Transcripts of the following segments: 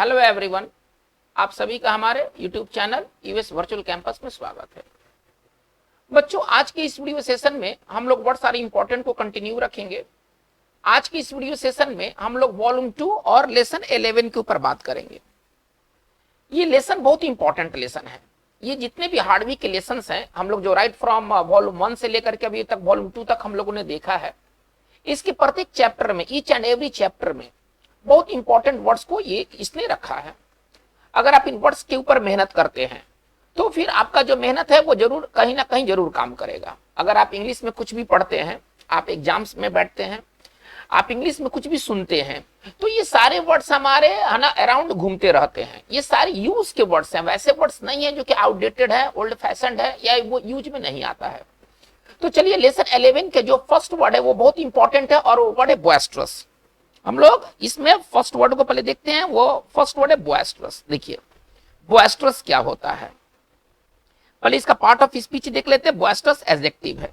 Hello everyone, आप सभी का हमारे YouTube channel US virtual campus में स्वागत है। बच्चों, आज के इस वीडियो सेशन में हम लोग बहुत सारे इंपॉर्टेंट को कंटिन्यू रखेंगे। आज की इस वीडियो सेशन में हम लोग वॉल्यूम 2 और लेसन 11 के ऊपर बात करेंगे। ये लेसन बहुत इंपॉर्टेंट लेसन है। ये जितने भी हार्डवी के लेसन हैं, हम लोग जो राइट फ्रॉम वॉल्यूम 1 से लेकर के अभी तक वॉल्यूम 2 तक हम लोगों ने देखा है, इसके प्रत्येक चैप्टर में, ईच एंड एवरी चैप्टर में बहुत इंपॉर्टेंट वर्ड्स को ये इसने रखा है। अगर आप इन वर्ड्स के ऊपर मेहनत करते हैं तो फिर आपका जो मेहनत है वो जरूर कहीं ना कहीं जरूर काम करेगा। अगर आप इंग्लिश में कुछ भी पढ़ते हैं, आप एग्जाम्स में बैठते हैं, आप इंग्लिश में कुछ भी सुनते हैं, तो ये सारे वर्ड्स हमारे है ना अराउंड घूमते रहते हैं। ये सारे यूज के वर्ड्स हैं, वैसे वर्ड्स नहीं है जो कि आउटडेटेड है, ओल्ड फैशनड है या वो यूज में नहीं आता है। तो चलिए, लेसन 11 के जो फर्स्ट वर्ड है वो बहुत इंपॉर्टेंट है और वो वर्ड है बॉयस्ट्रस। हम लोग इसमें फर्स्ट वर्ड को पहले देखते हैं। वो फर्स्ट वर्ड है बॉयस्ट्रस। देखिए, बॉयस्ट्रस क्या होता है, पहले इसका पार्ट ऑफ स्पीच देख लेते हैं। बॉयस्ट्रस एडजेक्टिव है।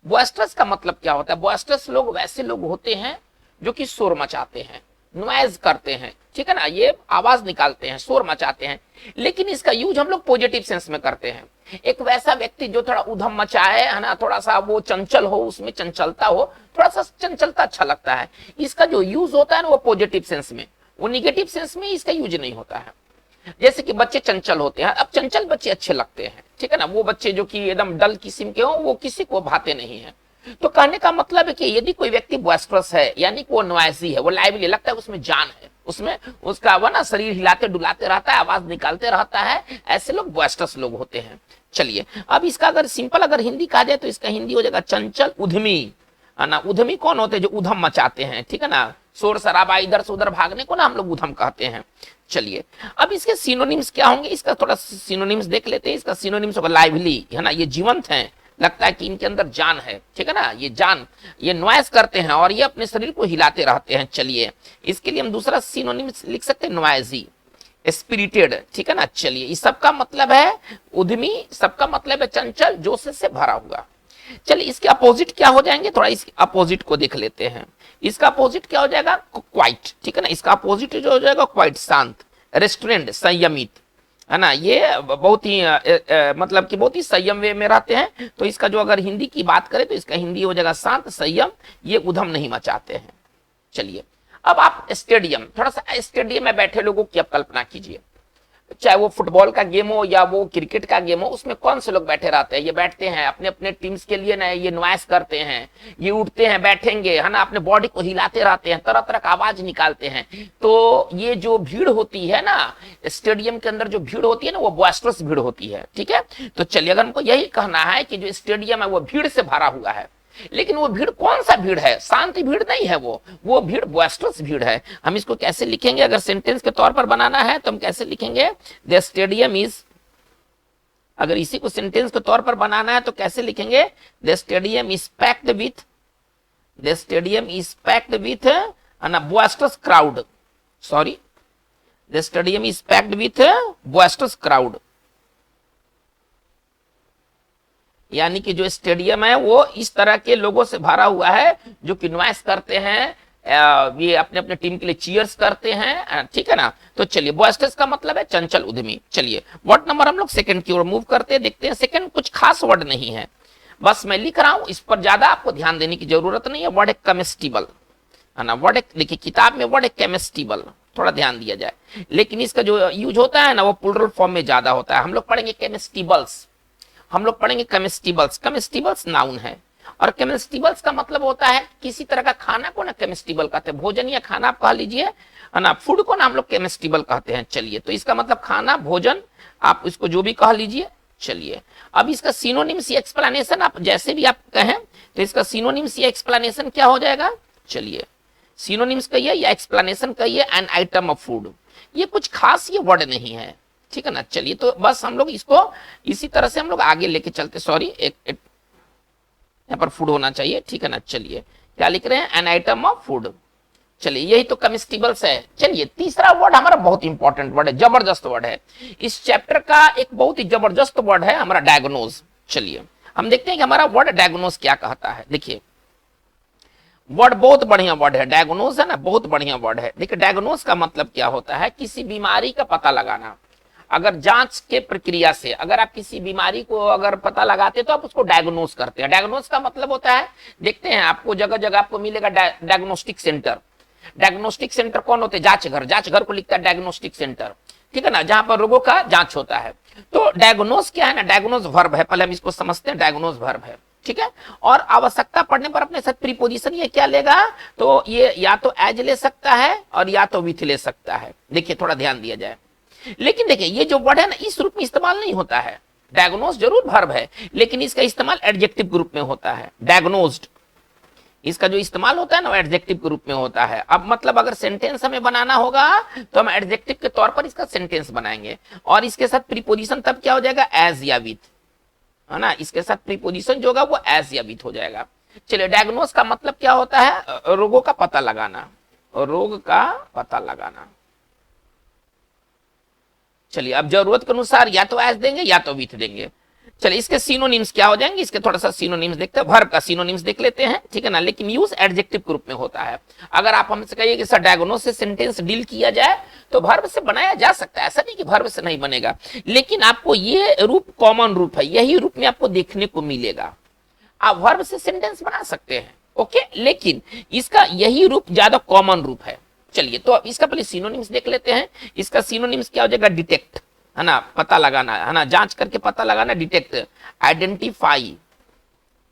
बॉयस्ट्रस का मतलब क्या होता है? बॉयस्ट्रस लोग वैसे लोग होते हैं जो कि शोर मचाते हैं, नॉइज करते हैं, ठीक है ना, ये आवाज निकालते हैं, शोर मचाते हैं। लेकिन इसका यूज हम लोग पॉजिटिव सेंस में करते हैं। एक वैसा व्यक्ति जो थोड़ा उधम मचाए, है ना, थोड़ा सा वो चंचल हो, उसमें चंचलता हो, थोड़ा सा चंचलता अच्छा लगता है। इसका जो यूज होता है ना वो पॉजिटिव सेंस में, वो निगेटिव सेंस में इसका यूज नहीं होता है। जैसे कि बच्चे चंचल होते हैं, अब चंचल बच्चे अच्छे लगते हैं, ठीक है ना। वो बच्चे जो कि एकदम डल किस्म के हो, वो किसी को भाते नहीं है। तो कहने का मतलब है कि यदि कोई व्यक्ति बॉयस्ट्रस है, यानी कि वो नॉइजी है, वो लाइवली, लगता है उसमें जान है, उसमें उसका वो ना शरीर हिलाते डुलाते रहता है, आवाज निकालते रहता है, ऐसे लोग बॉयस्ट्रस लोग होते हैं। चलिए, अब इसका अगर सिंपल अगर हिंदी कहा जाए तो इसका हिंदी हो जाएगा चंचल उद्यमी, है ना। उद्यमी कौन होते हैं? जो उधम मचाते हैं, ठीक है ना, शोर शराबा, इधर से उधर भागने को ना हम लोग उधम कहते हैं। चलिए, अब इसके सिनोनिम्स क्या होंगे, इसका थोड़ा सिनोनिम्स देख लेते हैं। इसका सिनोनिम्स होगा लाइवली, है ना, ये जीवंत हैं, लगता है कि इनके अंदर जान है, ठीक है ना, ये जान, ये नॉइज करते हैं और ये अपने शरीर को हिलाते रहते हैं। चलिए, इसके लिए हम दूसरा सिनोनिम्स लिख सकते हैं, नॉइजी, स्पिरिटेड, ठीक है ना। चलिए, इस सबका मतलब है उद्यमी, सबका मतलब है चंचल, जोश से भरा हुआ। चलिए, इसके अपोजिट क्या हो जाएंगे, थोड़ा इसके अपोजिट को देख लेते हैं। इसका अपोजिट क्या हो जाएगा? क्वाइट, ठीक है ना। इसका अपोजिट जो हो जाएगा क्वाइट, शांत, रेस्टोरेंट, संयमित, है ना। ये बहुत ही मतलब कि बहुत ही संयम वे में रहते हैं। तो इसका जो अगर हिंदी की बात करें तो इसका हिंदी हो जाएगा शांत, संयम, ये उधम नहीं मचाते हैं। चलिए, अब आप स्टेडियम, थोड़ा सा स्टेडियम में बैठे लोगों की आप कल्पना कीजिए, चाहे वो फुटबॉल का गेम हो या वो क्रिकेट का गेम हो, उसमें कौन से लोग बैठे रहते हैं? ये बैठते हैं अपने अपने टीम्स के लिए ना, ये नॉइस करते हैं, ये उठते हैं, बैठेंगे, है ना, अपने बॉडी को हिलाते रहते हैं, तरह तरह का आवाज निकालते हैं। तो ये जो भीड़ होती है ना, स्टेडियम के अंदर जो भीड़ होती है ना, वो बॉयस्ट्रस भीड़ होती है, ठीक है। तो चलिए, अगर हमको यही कहना है कि जो स्टेडियम है वो भीड़ से भरा हुआ है, लेकिन वो भीड़ कौन सा भीड़ है? शांति भीड़ नहीं है, वो भीड़ बॉयस्ट्रस भीड़ है। हम इसको कैसे लिखेंगे? अगर सेंटेंस के तौर पर बनाना है तो हम कैसे लिखेंगे? द स्टेडियम इज, अगर इसी को सेंटेंस के तौर पर बनाना है तो कैसे लिखेंगे? The stadium is packed with, the stadium is packed with boisterous crowd, sorry, the stadium is packed with boisterous crowd. यानी कि जो स्टेडियम है वो इस तरह के लोगों से भरा हुआ है जो कि नॉइस करते हैं, ये अपने अपने टीम के लिए चीयर्स करते हैं, ठीक है ना। तो चलिए, बॉयस्ट्रस का मतलब है चंचल उद्यमी। चलिए, वर्ड नंबर हम लोग सेकंड की ओर मूव करते हैं, देखते हैं। सेकंड कुछ खास वर्ड नहीं है, बस मैं लिख रहा हूं, इस पर ज्यादा आपको ध्यान देने की जरूरत नहीं है। वर्ड है कमेस्टिबल, है ना। वर्ड देखिए, किताब में वर्ड है केमेस्टिबल, थोड़ा ध्यान दिया जाए, लेकिन इसका जो यूज होता है ना वो प्लूरल फॉर्म में ज्यादा होता है। हम लोग पढ़ेंगे केमेस्टिबल्स, हम लोग पढ़ेंगे कमेस्टिबल्स। कमेस्टिबल्स नाउन है और कमेस्टिबल्स का मतलब होता है किसी तरह का खाना को ना कमेस्टिबल कहते हैं। भोजन या खाना आप कह लीजिए, है ना, फूड को ना हम लोग कमेस्टिबल कहते हैं। चलिए, तो इसका मतलब खाना, भोजन, आप इसको जो भी कह लीजिए। चलिए, अब इसका सिनोनिम्स या एक्सप्लेनेशन आप जैसे भी आप कहें तो इसका सिनोनिम्स या एक्सप्लेनेशन क्या हो जाएगा? चलिए, सिनोनिम्स कहिए या एक्सप्लेनेशन कहिए, एन आइटम ऑफ फूड। ये कुछ खास ये वर्ड नहीं है, ठीक है ना। चलिए, तो बस हम लोग इसको इसी तरह से हम लोग आगे लेके चलते। सॉरी, एक यहाँ पर फूड होना चाहिए, ठीक है ना। चलिए, क्या लिख रहे हैं? An item of food. चलिए, यही तो कमेस्टिबल्स है। चलिए, तीसरा वर्ड हमारा बहुत इंपॉर्टेंट वर्ड है, जबरदस्त वर्ड है, इस चैप्टर का एक बहुत ही जबरदस्त वर्ड है हमारा, डायग्नोज। चलिए, हम देखते हैं कि हमारा वर्ड डायग्नोज क्या कहता है। देखिए, वर्ड बहुत बढ़िया वर्ड है, डायग्नोज है ना, बहुत बढ़िया वर्ड है। देखिए डायग्नोज का मतलब क्या होता है, किसी बीमारी का पता लगाना। अगर जांच के प्रक्रिया से अगर आप किसी बीमारी को अगर पता लगाते तो आप उसको डायग्नोज करते हैं। डायग्नोज का मतलब होता है, देखते हैं आपको जगह जगह आपको मिलेगा डायग्नोस्टिक सेंटर। डायग्नोस्टिक सेंटर कौन होते हैं? जांच घर, जांच घर को लिखता है डायग्नोस्टिक सेंटर, ठीक है ना, जहां पर रोगों का जांच होता है। तो डायग्नोज क्या है ना, डायग्नोज वर्ब है, पहले हम इसको समझते हैं, डायग्नोज वर्ब है, ठीक है। और आवश्यकता पड़ने पर अपने साथ प्रीपोजिशन ये क्या लेगा, तो ये या तो एज ले सकता है और या तो विथ ले सकता है। देखिए थोड़ा ध्यान दिया जाए, लेकिन देखिए ये जो वर्ड है ना इस रूप में इस्तेमाल नहीं होता है। डायग्नोज जरूर वर्ब है, लेकिन इसका इस्तेमाल एडजेक्टिव ग्रुप में होता है। डायग्नोज्ड, इसका जो इस्तेमाल होता है ना एडजेक्टिव के रूप में होता है। अब मतलब अगर सेंटेंस हमें बनाना होगा तो हम एडजेक्टिव के तौर पर इसका सेंटेंस बनाएंगे, और इसके साथ प्रीपोजिशन तब क्या हो जाएगा, एज या विथ, है ना। इसके साथ प्रीपोजिशन जो होगा वो एज या विथ हो जाएगा। चलिए डायग्नोज का मतलब क्या होता है, रोगों का पता लगाना, रोग का पता लगाना। चलिए अब जरूरत के अनुसार या तो एज देंगे या तो विथ देंगे। चलिए इसके सिनोनिम्स क्या हो जाएंगे, इसके थोड़ा सा सिनोनिम्स देखते हैं, वर्ब का सिनोनिम्स देख लेते हैं, ठीक है ना, लेकिन यूज एडजेक्टिव के रूप में होता है। अगर आप हमसे कहिए कि सर डायग्नोज से सेंटेंस डील किया जाए तो वर्ब से बनाया जा सकता है, ऐसा नहीं कि वर्ब से नहीं बनेगा, लेकिन आपको ये रूप कॉमन रूप है, यही रूप में आपको देखने को मिलेगा। आप वर्ब से सेंटेंस बना सकते हैं, ओके, लेकिन इसका यही रूप ज्यादा कॉमन रूप है। चलिए तो अब इसका पहले सिनोनिम्स देख लेते हैं। इसका सिनोनिम्स क्या हो जाएगा, डिटेक्ट, है ना, पता लगाना, है ना, जांच करके पता लगाना, डिटेक्ट, आइडेंटिफाई।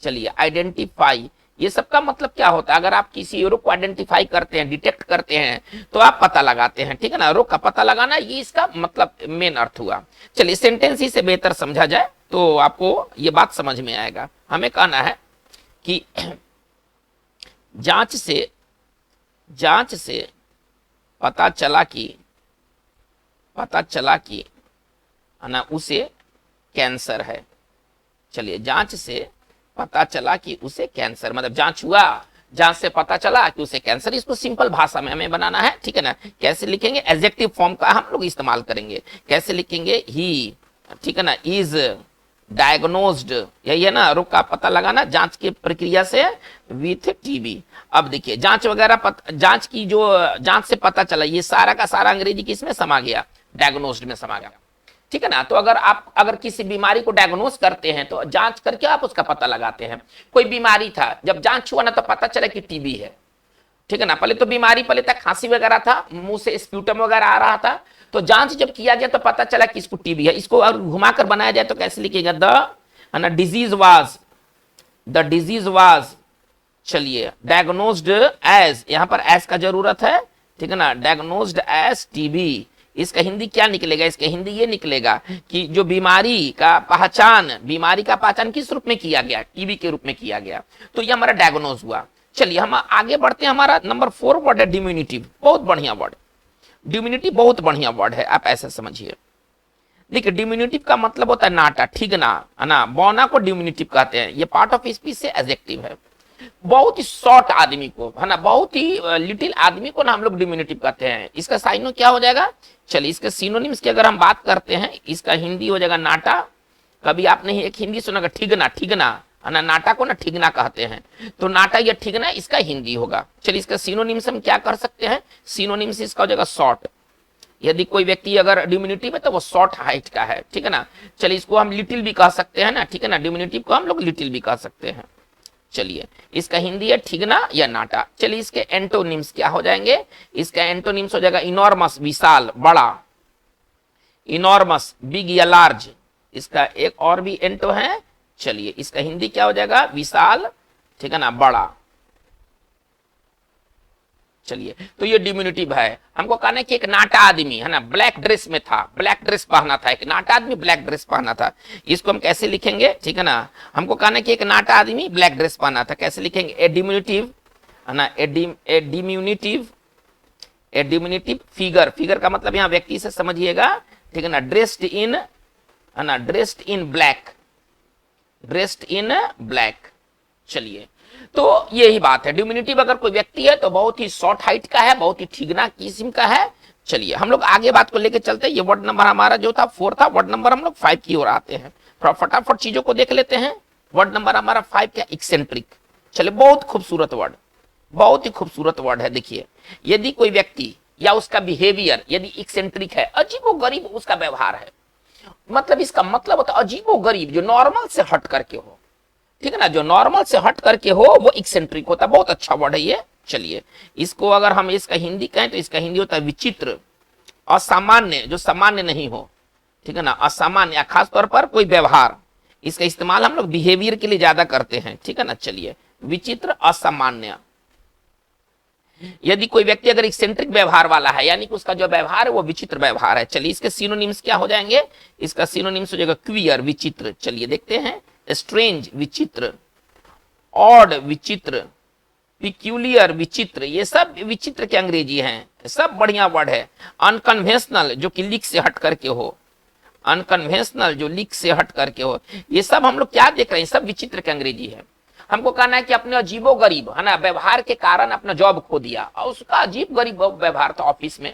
चलिए आइडेंटिफाई, ये सबका मतलब क्या होता है, अगर आप किसी रोग को आइडेंटिफाई करते हैं, डिटेक्ट करते हैं तो आप पता लगाते हैं, ठीक है ना, रोग का पता लगाना, ये इसका मतलब मेन अर्थ हुआ। चलिए सेंटेंस ही से बेहतर समझा जाए तो आपको ये बात समझ में आएगा। हमें कहना है कि जांच से पता चला कि है ना उसे कैंसर है। चलिए जांच से पता चला कि उसे कैंसर, मतलब जांच हुआ, जांच से पता चला कि उसे कैंसर। इसको सिंपल भाषा में हमें बनाना है, ठीक है ना। कैसे लिखेंगे, एडजेक्टिव फॉर्म का हम लोग इस्तेमाल करेंगे। कैसे लिखेंगे, ही, ठीक है ना, इज डायग्नोज्ड, यही है ना, रोग का पता लगाना जांच की प्रक्रिया से विथ टीबी। अब देखिए जांच वगैरह जांच की जो जांच से पता चला, ये सारा का सारा अंग्रेजी किसमें समा गया, डायग्नोज्ड में समा गया, ठीक है ना। तो अगर किसी बीमारी को डायग्नोज करते हैं तो जांच करके आप उसका पता लगाते हैं। कोई बीमारी था, जब जांच हुआ ना तो पता चला कि टीबी है, ठीक है ना। पहले तो बीमारी, पहले तक खांसी वगैरह था, मुंह से स्प्यूटम वगैरह आ रहा था, तो जांच जब किया गया तो पता चला कि इसको टीबी है। इसको अगर घुमाकर बनाया जाए तो कैसे लिखेगा, द डिजीज वाज, चलिए डायग्नोज्ड एज, यहां पर एज का जरूरत है, ठीक है ना, डायग्नोज्ड एज टीबी। इसका हिंदी क्या निकलेगा, इसका हिंदी ये निकलेगा कि जो बीमारी का पहचान किस रूप में किया गया, टीबी के रूप में किया गया, तो ये हमारा डायग्नोज हुआ। चलिए हम आगे बढ़ते हैं। हमारा नंबर 4 वर्ड है डिम्यूनिटिव, बहुत बढ़िया वर्ड, डिम्यूनिटिव बहुत बढ़िया वर्ड है, आप ऐसे समझिए। देखिए डिम्यूनिटिव का मतलब होता है नाटा, ठीगना, है ना, बौना को डिम्यूनिटिव कहते हैं। ये पार्ट ऑफ स्पीच से एडजेक्टिव है। बहुत ही शॉर्ट आदमी को, है ना, बहुत ही लिटिल आदमी को ना हम लोग डिम्यूनिटिव कहते हैं। इसका साइनो क्या हो जाएगा, चलिए इसके सिनोनिम्स की अगर हम बात करते हैं, इसका हिंदी हो जाएगा नाटा। कभी आपने एक हिंदी सुना, ठीगना, ठीगना, है ना, नाटा को ना ठीगना कहते हैं, तो नाटा या ठीगना इसका हिंदी होगा। चलिए इसका सिनोनिम्स हम क्या कर सकते हैं, सिनोनिम्स इसका हो जाएगा शॉर्ट। यदि कोई व्यक्ति अगर डिम्यूनिटिव है तो वो शॉर्ट हाइट का है, ठीक है ना। चलिए इसको हम लिटिल भी कह सकते हैं ना, ठीक है ना, डिम्यूनिटिव को हम लोग लिटिल भी कह सकते हैं। चलिए इसका हिंदी है ठीगना या नाटा। चलिए इसके एंटोनिम्स क्या हो जाएंगे, इसका एंटोनिम्स हो जाएगा इनॉर्मस, विशाल, बड़ा, इनॉर्मस, बिग या लार्ज। इसका एक और भी एंटो है, चलिए इसका हिंदी क्या हो जाएगा, विशाल, ठीक है ना, बड़ा। चलिए तो ये डिम्यूनिटिव है। हमको कहना है कि एक नाटा आदमी, है ना, ब्लैक ड्रेस में था, ब्लैक ड्रेस पहना था, एक नाटा आदमी ब्लैक ड्रेस पहना था। इसको हम कैसे लिखेंगे, ठीक है ना, हमको कहना है कि एक नाटा आदमी ब्लैक ड्रेस पहना था, कैसे लिखेंगे, ए डिम्यूनिटिव, है ना, ए डिम्यूनिटिव फिगर, फिगर का मतलब यहाँ व्यक्ति से समझिएगा, ठीक है ना, ड्रेस्ड इन, है ना, dressed in black, dressed in black. चलिए तो यही बात है, डिम्यूनिटिव अगर कोई व्यक्ति है तो बहुत ही शॉर्ट हाइट का है, बहुत ही ठीगना किस्म का है। चलिए हम लोग आगे बात को लेकर चलते हैं। ये वर्ड नंबर हमारा जो था 4 था, वर्ड नंबर हम लोग 5 की ओर आते हैं। फटाफट चीजों को देख लेते हैं। वर्ड नंबर हमारा 5 क्या, एक्सेंट्रिक। चलिए बहुत खूबसूरत वर्ड, बहुत ही खूबसूरत वर्ड है। देखिए, यदि कोई व्यक्ति या उसका बिहेवियर यदि एक्सेंट्रिक है, अजीबोगरीब उसका व्यवहार है, मतलब इसका मतलब होता है अजीबोगरीब, जो नॉर्मल से हट करके हो, ठीक है ना, जो नॉर्मल से हट करके हो वो एक्सेंट्रिक होता है। बहुत अच्छा वर्ड है ये। चलिए, इसको अगर हम इसका हिंदी कहें तो इसका हिंदी होता है विचित्र, असामान्य, जो सामान्य नहीं हो, ठीक है ना, असामान्य, खास तौर पर कोई व्यवहार, इसका इस्तेमाल हम लोग बिहेवियर के लिए ज्यादा करते हैं, ठीक है ना। चलिए, विचित्र, असामान्य। यदि कोई व्यक्ति अगर एक्सेंट्रिक व्यवहार वाला है, यानी कि उसका जो व्यवहार है वो विचित्र व्यवहार है। चलिए, इसके सिनोनिम्स क्या हो जाएंगे? इसका सिनोनिम्स हो जाएगा क्वियर, विचित्र। चलिए देखते हैं, स्ट्रेंज, विचित्र, ऑड, विचित्र, पिक्यूलियर, विचित्र, ये सब विचित्र के अंग्रेजी हैं, सब बढ़िया वर्ड है। अनकन्वेंशनल, जो कि लीक से हट करके हो, अनकन्वेंशनल, जो लीक से हट करके हो, ये सब हम लोग क्या देख रहे हैं, सब विचित्र के अंग्रेजी है। हमको कहना है कि अपने अजीबो गरीब, है ना, व्यवहार के कारण अपना जॉब खो दिया, और उसका अजीब गरीब व्यवहार था ऑफिस में,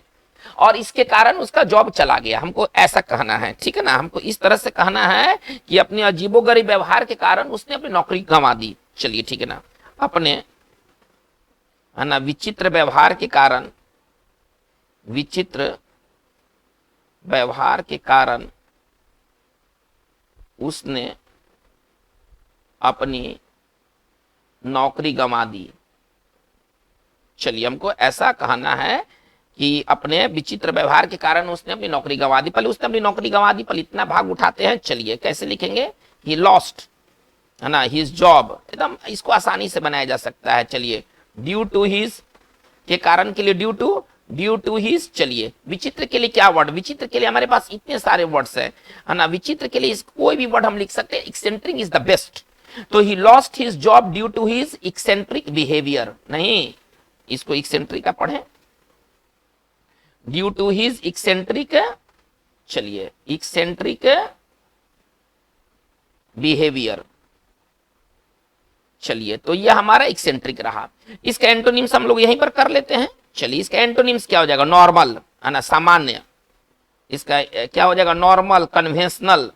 और इसके कारण उसका जॉब चला गया। हमको ऐसा कहना है, ठीक है ना, हमको इस तरह से कहना है कि अपने अजीबो गरीब व्यवहार के कारण उसने अपनी नौकरी गंवा दी। चलिए, ठीक है ना, अपने, है ना, विचित्र व्यवहार के कारण, विचित्र व्यवहार के कारण उसने अपनी नौकरी गंवा दी। चलिए, हमको ऐसा कहना है कि अपने विचित्र व्यवहार के कारण उसने अपनी नौकरी गंवा दी। पहले उसने अपनी नौकरी गंवा दी, पहले इतना भाग उठाते हैं। चलिए, कैसे लिखेंगे? ही लॉस्ट, है ना, हिज जॉब, एकदम इसको आसानी से बनाया जा सकता है। चलिए, ड्यू टू हिज के कारण के लिए ड्यू टू हिज। चलिए, विचित्र के लिए क्या वर्ड? विचित्र के लिए हमारे पास इतने सारे वर्ड्स है ना, विचित्र के लिए कोई भी वर्ड हम लिख सकते हैं। Eccentric is the best. तो he lost his job due to his eccentric behaviour, नहीं, इसको एक्सेंट्रिक का पढ़ें, ड्यू टू हिज एक्सेंट्रिक, चलिए, एक्सेंट्रिक बिहेवियर। चलिए, तो ये हमारा एक्सेंट्रिक रहा। इसका एंटोनिम्स हम लोग यहीं पर कर लेते हैं। चलिए, इसका एंटोनिम्स क्या हो जाएगा? नॉर्मल, है ना, सामान्य। इसका क्या हो जाएगा? नॉर्मल, कन्वेंशनल,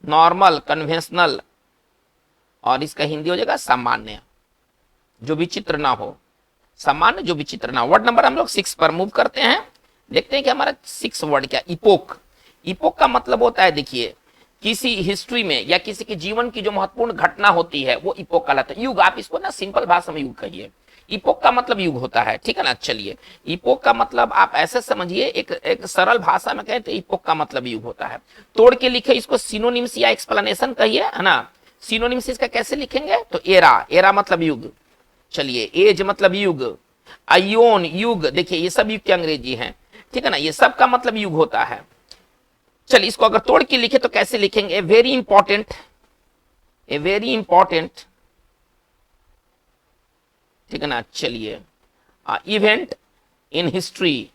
नॉर्मल, कन्वेंशनल, और इसका हिंदी हो जाएगा सामान्य, जो विचित्र ना हो, सामान्य जो विचित्र ना हो। वर्ड नंबर हम लोग 6 पर मूव करते हैं। देखते हैं कि हमारा 6 वर्ड क्या। इपोक। इपोक का मतलब होता है, देखिए, किसी हिस्ट्री में या किसी के जीवन की जो महत्वपूर्ण घटना होती है वो इपोक कहलाता है। युग, आप इसको ना सिंपल भाषा में युग कहिए। इपोक का मतलब युग होता है, ठीक है ना। चलिए, इपोक का मतलब आप ऐसे समझिए, एक सरल भाषा में कहें तो इपोक का मतलब युग होता है। तोड़ के लिखे इसको सिनोनिम्स या एक्सप्लेनेशन कहिए, है ना। सिनोनिम्स इसका कैसे लिखेंगे? तो एरा, एरा मतलब युग। चलिए, एज मतलब युग, आयोन युग, देखिए ये सब युग के अंग्रेजी हैं, ठीक है ना, ये सब का मतलब युग होता है। चलिए, इसको अगर तोड़ के लिखे तो कैसे लिखेंगे? A very important, a very important, ठीक है ना। चलिए, event in history,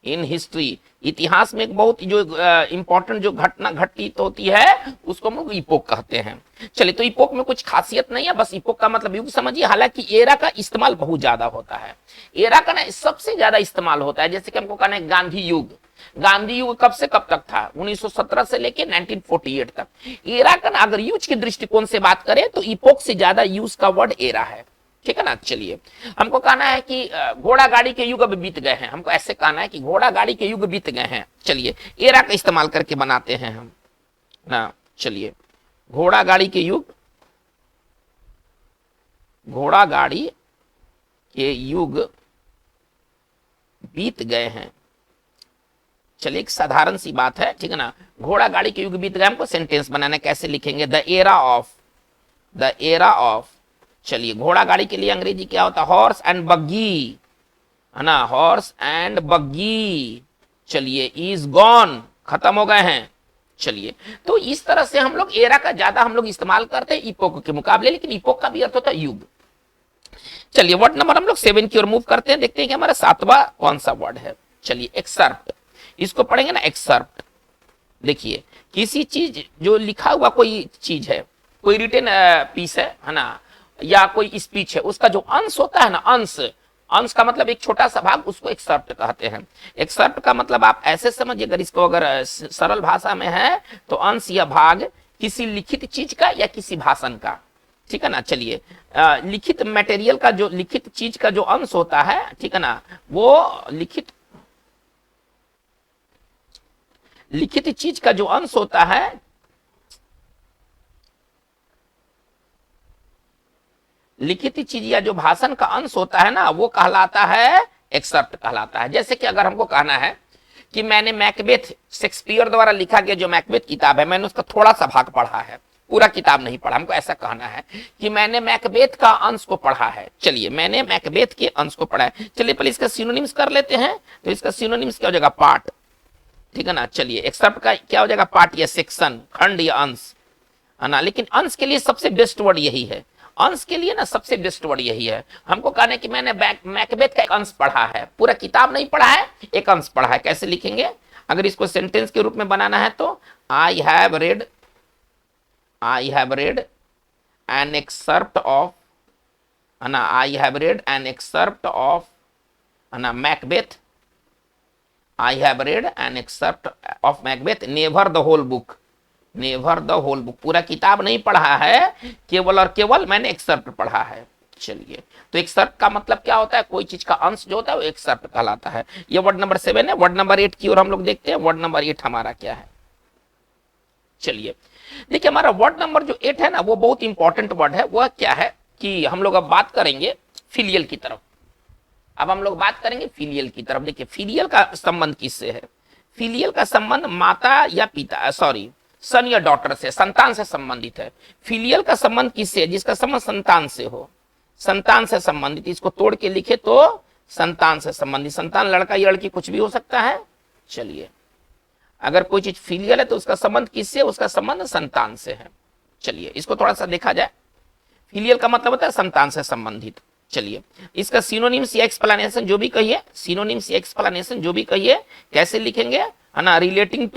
in history, इतिहास में एक बहुत जो इंपॉर्टेंट जो घटना घटित होती है उसको हम लोग इपोक कहते हैं। चलिए, तो इपोक में कुछ खासियत नहीं है, बस इपोक का मतलब युग समझिए। हालांकि एरा का इस्तेमाल बहुत ज्यादा होता है, एरा का ना सबसे ज्यादा इस्तेमाल होता है। जैसे कि हमको कहना है गांधी युग, गांधी युग कब से कब तक था? 1917 से लेके 1948 तक। एरा का ना अगर यूज के दृष्टिकोण से बात करें तो इपोक से ज्यादा यूज का वर्ड एरा है, ठीक है ना। चलिए, हमको कहना है कि घोड़ा गाड़ी के युग अब बीत गए हैं, हमको ऐसे कहना है कि घोड़ा गाड़ी के युग बीत गए हैं। चलिए, एरा का इस्तेमाल करके बनाते हैं हम ना। चलिए, घोड़ा गाड़ी के युग, घोड़ा गाड़ी के युग बीत गए हैं। चलिए, एक साधारण सी बात है, ठीक है ना, घोड़ा गाड़ी के युग बीत गए। हमको सेंटेंस बनाना, कैसे लिखेंगे? The era of, the era of. चलिए, घोड़ा गाड़ी के लिए अंग्रेजी क्या होता है? हॉर्स एंड बग्गी, है ना, हॉर्स एंड बग्गी। चलिए, इज गॉन, खत्म हो गए हैं। चलिए, तो इस तरह से हम लोग एरा का ज्यादा हम लोग इस्तेमाल करते हैं इपोक के मुकाबले, लेकिन इपोक का भी अर्थ होता है युग। चलिए, वर्ड नंबर हम लोग 7 की ओर मूव करते हैं। देखते हैं कि हमारा 7वां कौन सा वर्ड है। चलिए, एक्सर्प्ट, इसको पढ़ेंगे ना, एक्सर्प्ट। देखिए, किसी चीज जो लिखा हुआ कोई चीज है, कोई रिटन पीस है ना, या कोई स्पीच है, उसका जो अंश होता है ना, अंश, अंश का मतलब एक छोटा सा भाग, उसको एक्सर्प्ट कहते हैं। एक्सर्प्ट का मतलब आप ऐसे समझिए, अगर इसको अगर सरल भाषा में है तो अंश या भाग किसी लिखित चीज का या किसी भाषण का, ठीक है ना। चलिए लिखित मटेरियल का जो लिखित चीज का जो अंश होता है, ठीक है ना, वो लिखित चीज का जो अंश होता है, लिखित चीज या जो भाषण का अंश होता है ना, वो कहलाता है एक्सर्प्ट कहलाता है। जैसे कि अगर हमको कहना है कि मैंने मैकबेथ, शेक्सपियर द्वारा लिखा गया जो मैकबेथ किताब है, मैंने उसका थोड़ा सा भाग पढ़ा है, पूरा किताब नहीं पढ़ा, हमको ऐसा कहना है कि मैंने मैकबेथ का अंश को पढ़ा है। चलिए मैंने मैकबेथ के अंश को पढ़ा है। चलिए पहले इसका सिनोनिम्स कर लेते हैं। तो इसका सिनोनिम्स क्या हो जाएगा? पार्ट, ठीक है ना। चलिए एक्सेप्ट का क्या हो जाएगा? पार्ट या सेक्शन, खंड या अंश, है ना। लेकिन अंश के लिए सबसे बेस्ट वर्ड यही है, अंश के लिए ना सबसे बेस्ट वर्ड यही है। हमको कहना है कि मैंने मैकबेथ का एक अंश पढ़ा है, पूरा किताब नहीं पढ़ा है, एक अंश पढ़ा है। कैसे लिखेंगे? अगर इसको सेंटेंस के रूप में बनाना है तो I have read an excerpt of, है ना, I have read an excerpt of, है ना, Macbeth, I have read an excerpt of Macbeth, never the whole book, never the whole book, पूरा किताब नहीं पढ़ा है, केवल और केवल मैंने एक्सर्प्ट पढ़ा है। चलिए तो एक्सर्प्ट का मतलब क्या होता है? कोई चीज का अंश जो होता है वो एक्सर्प्ट कहलाता है। ये वर्ड नंबर 7 है। वर्ड नंबर 8 की ओर हम लोग देखते हैं। वर्ड नंबर 8 हमारा क्या है? चलिए देखिए हमारा वर्ड नंबर जो 8 है ना, वो बहुत इंपॉर्टेंट वर्ड है। वह क्या है कि हम लोग अब बात करेंगे फिलियल की तरफ। अब हम लोग बात करेंगे फिलियल की तरफ। देखिए फिलियल का संबंध किससे है? फिलियल का संबंध माता या पिता, सॉरी, सन या डॉटर से, संतान से संबंधित है। फिलियल का संबंध किससे है? जिसका संबंध संतान से हो, संतान से संबंधित। इसको तोड़ के लिखे तो संतान से संबंधित। संतान लड़का या लड़की कुछ भी हो सकता है। चलिए अगर कोई चीज फिलियल है तो उसका संबंध किससे? उसका संबंध संतान से है। चलिए इसको थोड़ा सा देखा जाए। फिलियल का मतलब होता है संतान से संबंधित। चलिए इसका सिनोनिम्स या एक्सप्लेनेशन जो भी कहिए, सिनोनिम्स या एक्सप्लेनेशन जो भी कहिए, कैसे लिखेंगे? है ना, रिलेटिंग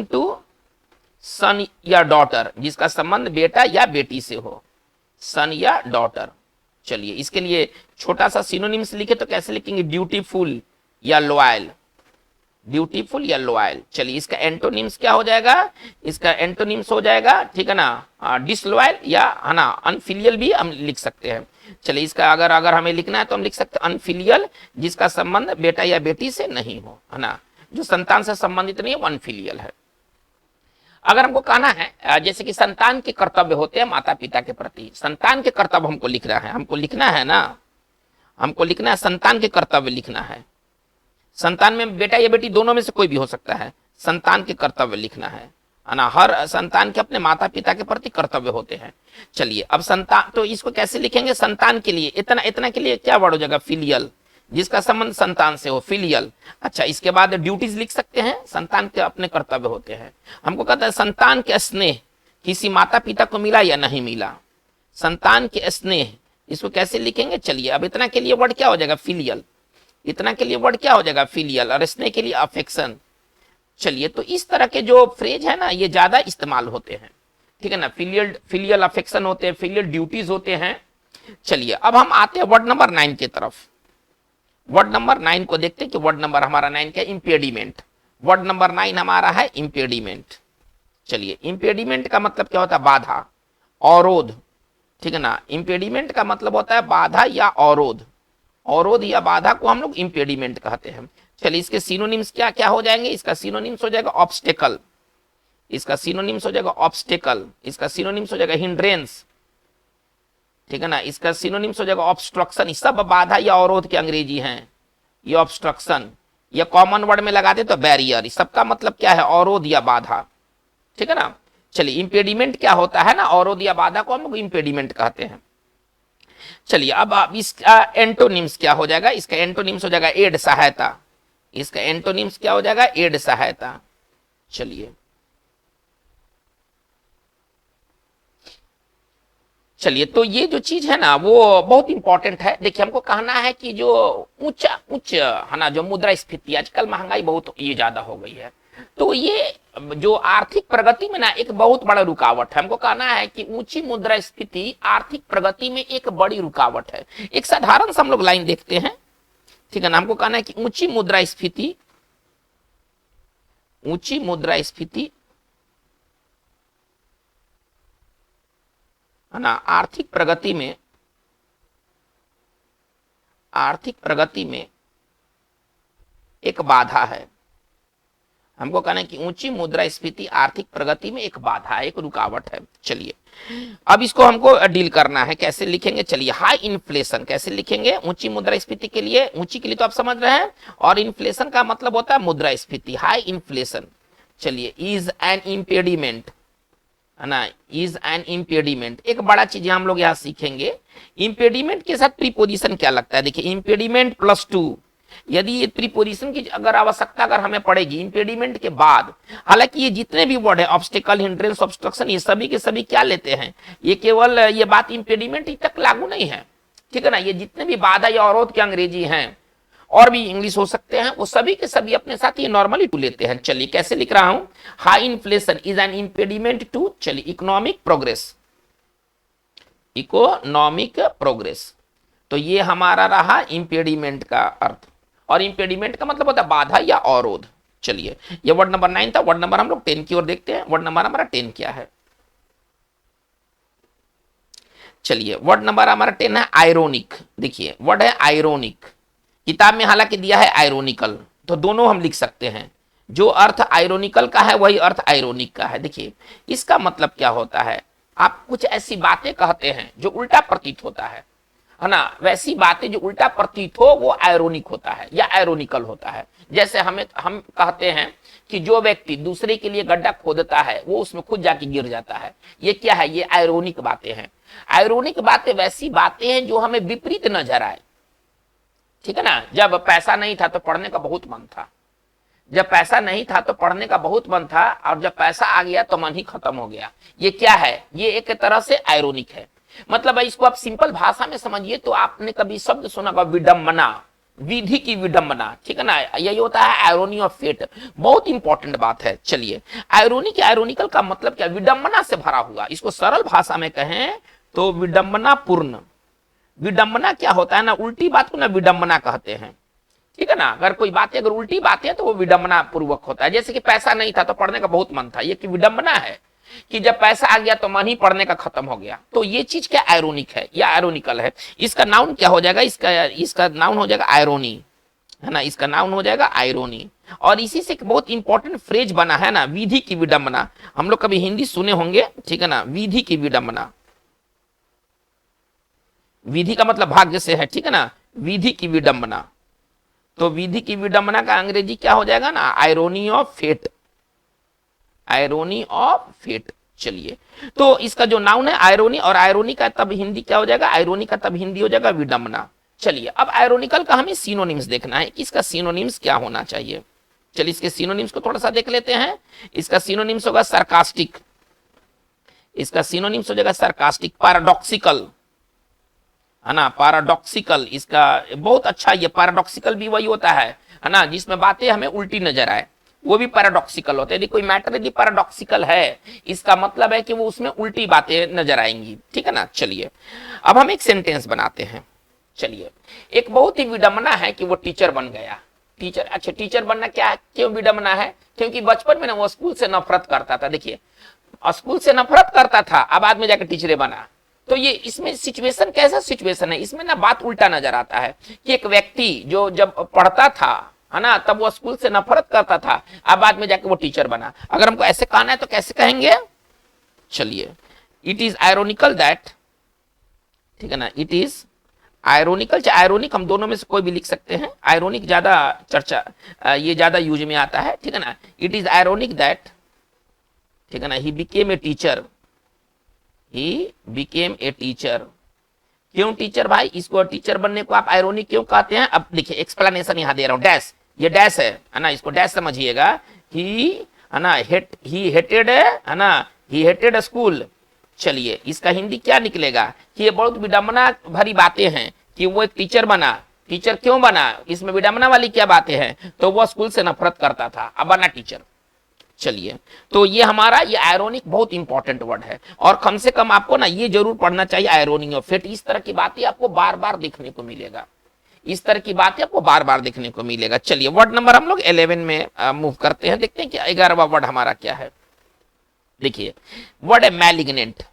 टू सन या डॉटर, जिसका संबंध बेटा या बेटी से हो, सन या डॉटर। चलिए इसके लिए छोटा सा सिनोनिम्स लिखे तो कैसे लिखेंगे? ड्यूटीफुल या लॉयल, ब्यूटीफुल या लॉयल। चलिए इसका एंटोनिम्स क्या हो जाएगा? इसका एंटोनिम्स हो जाएगा, ठीक है ना, डिसलॉयल या, है ना, अनफिलियल भी हम लिख सकते हैं। चलिए इसका अगर हमें लिखना है तो हम लिख सकते हैं अनफिलियल, जिसका संबंध बेटा या बेटी से नहीं हो, है ना, जो संतान से संबंधित नहीं है वो अनफिलियल है। अगर हमको कहना है जैसे कि संतान के कर्तव्य होते हैं माता पिता के प्रति, संतान के कर्तव्य हमको लिखना है, हमको लिखना है ना, हमको लिखना है संतान के कर्तव्य लिखना है। संतान में बेटा या बेटी दोनों में से कोई भी हो सकता है। संतान के कर्तव्य लिखना है ना। हर संतान के अपने माता पिता के प्रति कर्तव्य होते हैं। चलिए अब संतान, तो इसको कैसे लिखेंगे? संतान के लिए इतना के लिए क्या वर्ड हो जाएगा? फिलियल, जिसका संबंध संतान से हो, फिलियल। अच्छा इसके बाद ड्यूटीज लिख सकते हैं, संतान के अपने कर्तव्य होते हैं। हमको कहता है संतान के स्नेह किसी माता पिता को मिला या नहीं मिला, संतान के स्नेह, इसको कैसे लिखेंगे? चलिए अब इतना के लिए वर्ड क्या हो जाएगा? फिलियल। इतना के लिए वर्ड क्या हो जाएगा? फिलियल। और स्नेह के लिए अफेक्शन। चलिए तो इस तरह के जो फ्रेज है ना, ये ज्यादा इस्तेमाल होते हैं, ठीक है ना। फिलियल अफेक्शन होते हैं, फिलियल ड्यूटीज होते हैं। चलिए अब हम आते हैं वर्ड नंबर 9 की तरफ। वर्ड नंबर 9 को देखते हैं कि वर्ड नंबर हमारा 9 क्या है? इंपेडिमेंट। वर्ड नंबर 9 हमारा है इंपेडिमेंट। चलिए इंपेडिमेंट का मतलब क्या होता है? बाधा, अवरोध, ठीक है ना। इंपेडिमेंट का मतलब होता है बाधा या अवरोध, अवरोध या बाधा को हम लोग इंपेडिमेंट कहते हैं। चलिए इसके सिनोनिम्स क्या क्या हो जाएंगे? इसका सिनोनिम्स हो जाएगा ऑब्स्टेकल, इसका सिनोनिम्स हो जाएगा ऑब्स्टेकल, इसका सिनोनिम्स हो जाएगा हिंड्रेंस, ठीक है ना। इसका सिनोनिम्स हो जाएगा ऑब्स्ट्रक्शन। ये सब बाधा या अवरोध के अंग्रेजी हैं। ये ऑब्स्ट्रक्शन, ये कॉमन वर्ड में लगाते तो बैरियर, सबका मतलब क्या है? अवरोध या बाधा, ठीक है ना। चलिए इंपेडिमेंट क्या होता है ना, अवरोध या बाधा को हम लोग इंपेडिमेंट कहते हैं। चलिए अब इसका एंटोनिम्स क्या हो जाएगा? इसका एंटोनिम्स हो जाएगा एड, सहायता। इसका एंटोनिम्स क्या हो जाएगा? एड, सहायता। चलिए तो ये जो चीज है ना वो बहुत इंपॉर्टेंट है। देखिए हमको कहना है कि जो उच्च है ना, जो मुद्रास्फीति, आजकल महंगाई बहुत ये ज्यादा हो गई है, तो ये जो आर्थिक प्रगति में ना एक बहुत बड़ा रुकावट है। हमको कहना है कि ऊंची मुद्रास्फीति आर्थिक प्रगति में एक बड़ी रुकावट है। एक साधारण सा हम लोग लाइन देखते हैं, ठीक है ना। हमको कहना है कि ऊंची मुद्रास्फीति है ना, आर्थिक प्रगति में एक बाधा है। हमको कहना है कि ऊंची मुद्रास्फीति आर्थिक प्रगति में एक बाधा है, एक रुकावट है। चलिए अब इसको हमको डील करना है, कैसे लिखेंगे? चलिए, हाई इन्फ्लेशन कैसे लिखेंगे? ऊंची मुद्रास्फीति के लिए, ऊंची के लिए तो आप समझ रहे हैं, और इन्फ्लेशन का मतलब होता है मुद्रास्फीति, हाई इन्फ्लेशन। चलिए, इज एन इम्पेडिमेंट, है ना, इज एन इम्पेडिमेंट। एक बड़ा चीज हम लोग यहाँ सीखेंगे, इम्पेडिमेंट के साथ प्रीपोजिशन क्या लगता है। देखिए, इम्पेडिमेंट +2, यदि ये प्रीपोजिशन की अगर आवश्यकता अगर हमें पड़ेगी इम्पेडिमेंट के बाद, हालांकि ये जितने भी वर्ड है, ऑब्स्टिकल, हिंड्रेंस, ऑब्स्ट्रक्शन, ये सभी के सभी क्या लेते हैं, ये केवल ये बात इम्पेडिमेंट तक लागू नहीं है, ठीक है ना। ये जितने भी बाधा या अवरोध के अंग्रेजी हैं और भी इंग्लिश हो सकते हैं, वो सभी के सभी अपने साथ ये नॉर्मली टू लेते हैं। चलिए कैसे लिख रहा हूं, high inflation is an impediment to, चलिए, इकोनॉमिक प्रोग्रेस, इकोनॉमिक प्रोग्रेस। तो ये हमारा रहा इम्पेडिमेंट का अर्थ, और इम्पेडिमेंट का मतलब होता है बाधा या अवरोध। चलिए, ये वर्ड नंबर 9 था। वर्ड नंबर हम लोग 10 की ओर देखते हैं। वर्ड नंबर हमारा 10 क्या है? चलिए, वर्ड नंबर हमारा 10 है आयरोनिक। देखिए, वर्ड है आयरोनिक, किताब में हालांकि दिया है आयरोनिकल, तो दोनों हम लिख सकते हैं। जो अर्थ आयरोनिकल का है वही अर्थ आयरोनिक का है। देखिए, इसका मतलब क्या होता है, आप कुछ ऐसी बातें कहते हैं जो उल्टा प्रतीत होता है ना, वैसी बातें जो उल्टा प्रतीत हो वो आयरोनिक होता है या आयरोनिकल होता है। जैसे हम कहते हैं कि जो व्यक्ति दूसरे के लिए गड्ढा खोदता है वो उसमें खुद जाके गिर जाता है। ये क्या है? ये आयरोनिक बातें हैं। आयरोनिक बातें वैसी बातें हैं जो हमें विपरीत नजर आए, ठीक है ना। जब पैसा नहीं था तो पढ़ने का बहुत मन था, जब पैसा नहीं था तो पढ़ने का बहुत मन था, और जब पैसा आ गया तो मन ही खत्म हो गया। ये क्या है? ये एक तरह से आयरोनिक है। मतलब इसको आप सिंपल भाषा में समझिए तो आपने कभी शब्द सुना होगा विडंबना, विधि की विडंबना, ठीक है ना। यही होता है आयरोनी ऑफ फेट, बहुत इंपॉर्टेंट बात है। चलिए, आयरोनिक, आयरोनिकल का मतलब क्या? विडंबना से भरा हुआ। इसको सरल भाषा में कहें तो विडंबना पूर्ण। विडंबना क्या होता है ना, उल्टी बात को ना विडंबना कहते हैं, ठीक है ना। अगर कोई बात अगर उल्टी बात है तो वो विडंबना पूर्वक होता है। जैसे कि पैसा नहीं था तो पढ़ने का बहुत मन था, ये कि विडंबना है कि जब पैसा आ गया तो मन ही पढ़ने का खत्म हो गया। तो ये चीज क्या आयरोनिक है या आयरोनिकल है। इसका नाउन क्या हो जाएगा? इसका नाउन हो जाएगा आयरोनी, है ना। इसका नाउन हो जाएगा आयरोनी। और इसी से एक बहुत इंपॉर्टेंट फ्रेज बना है ना, विधि की विडंबना। हम लोग कभी हिंदी सुने होंगे, ठीक है ना। विधि की विडंबना, विधि का मतलब भाग्य से है, ठीक है ना। विधि की विडंबना, तो विधि की विडंबना का अंग्रेजी क्या हो जाएगा ना, आयरोनी ऑफ फेट, आयरोनी ऑफ फेट। चलिए, तो इसका जो नाउन है आयरोनी, और आयरोनी का तब हिंदी क्या हो जाएगा? आयरोनी का तब हिंदी हो जाएगा विडंबना। चलिए, अब आयरोनिकल का हमें सिनोनिम्स देखना है कि इसका सिनोनिम्स क्या होना चाहिए। चलिए, इसके सिनोनिम्स को थोड़ा सा देख लेते हैं। इसका सिनोनिम्स होगा सरकास्टिक, इसका सिनोनिम्स हो जाएगा सरकास्टिक, पैराडॉक्सिकल, है ना, पैराडॉक्सिकल। इसका बहुत अच्छा, ये पैराडॉक्सिकल भी वही होता है ना, जिसमें बातें हमें उल्टी नजर आए, वो भी पैराडॉक्सिकल होता है। यदि कोई मैटर यदि पैराडॉक्सिकल है, इसका मतलब है कि वो उसमें उल्टी बातें नजर आएंगी, ठीक है ना। चलिए, अब हम एक सेंटेंस बनाते हैं। चलिए, एक बहुत ही विडंबना है कि वो टीचर बन गया। टीचर, अच्छा, टीचर बनना क्या, क्यों विडंबना है? क्योंकि बचपन में ना वो स्कूल से नफरत करता था। देखिए, स्कूल से नफरत करता था, अब बाद में जाकर टीचर बना। तो ये इसमें सिचुएशन कैसा सिचुएशन है, इसमें ना बात उल्टा नजर आता है कि एक व्यक्ति जो जब पढ़ता था, है ना, तब वो स्कूल से नफरत करता था, अब बाद में जाके वो टीचर बना। अगर हमको ऐसे कहना है तो कैसे कहेंगे? चलिए, इट इज आयरोनिकल दैट, ठीक है ना, इट इज आयरोनिकल, चाहे आयरोनिक, हम दोनों में से कोई भी लिख सकते हैं। आयरोनिक ज्यादा चर्चा, ये ज्यादा यूज में आता है, ठीक है ना। इट इज आयरोनिक दैट, ठीक है ना, he became a teacher, he became a teacher. क्यों टीचर भाई? इसको टीचर बनने को आप आयरोनिक क्यों कहते हैं? अब देखिए, एक्सप्लेनेशन यहां दे रहा हूं, डैश, ये डैश है ना, इसको डैश समझिएगा। ही, है ना, ही हेटेड है ना, ही हेटेड स्कूल। चलिए, इसका हिंदी क्या निकलेगा कि ये बहुत विडंबना भरी बातें हैं कि वो एक टीचर बना। टीचर क्यों बना? इसमें विडंबना वाली क्या बातें हैं? तो वो स्कूल से नफरत करता था, अब बना टीचर। चलिए, तो ये हमारा ये आयरोनिक बहुत इंपॉर्टेंट वर्ड है, और कम से कम आपको ना ये जरूर पढ़ना चाहिए, आयरोनी ऑफ फेट। इस तरह की बातें आपको बार बार देखने को मिलेगा, इस तरह की बातें आपको बार बार देखने को मिलेगा। चलिए, वर्ड नंबर हम लोग 11 में मूव करते हैं, देखते हैं कि 11वां वर्ड हमारा क्या है। देखिए, वर्ड है मैलिग्नेंट।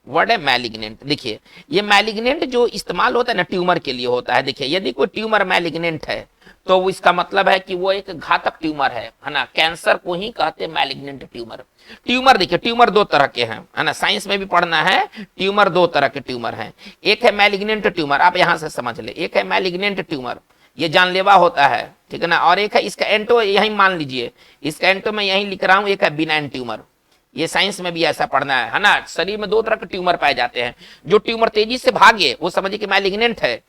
वर्ड है मैलिग्नेंट। देखिए ये मैलिग्नेंट जो इस्तेमाल होता है ना ट्यूमर के लिए होता है। देखिए यदि कोई ट्यूमर मैलिग्नेंट है तो वो इसका मतलब है कि वो एक घातक ट्यूमर है ना। कैंसर को ही कहते हैं मैलिग्नेंट ट्यूमर। ट्यूमर देखिए ट्यूमर दो तरह के हैं, है ना, साइंस में भी पढ़ना है। ट्यूमर दो तरह के ट्यूमर हैं। एक है मैलिग्नेंट ट्यूमर, आप यहां से समझ ले, एक है मैलिग्नेंट ट्यूमर, ये जानलेवा होता है, ठीक है ना। और एक है इसका एंटो, यही मान लीजिए इसका एंटो मैं यही लिख रहा हूं, एक है बिनाइन ट्यूमर। ये साइंस में भी ऐसा पढ़ना है ना। शरीर में दो तरह के ट्यूमर पाए जाते हैं। जो ट्यूमर तेजी से भागे वो समझिए कि मैलिग्नेंट है,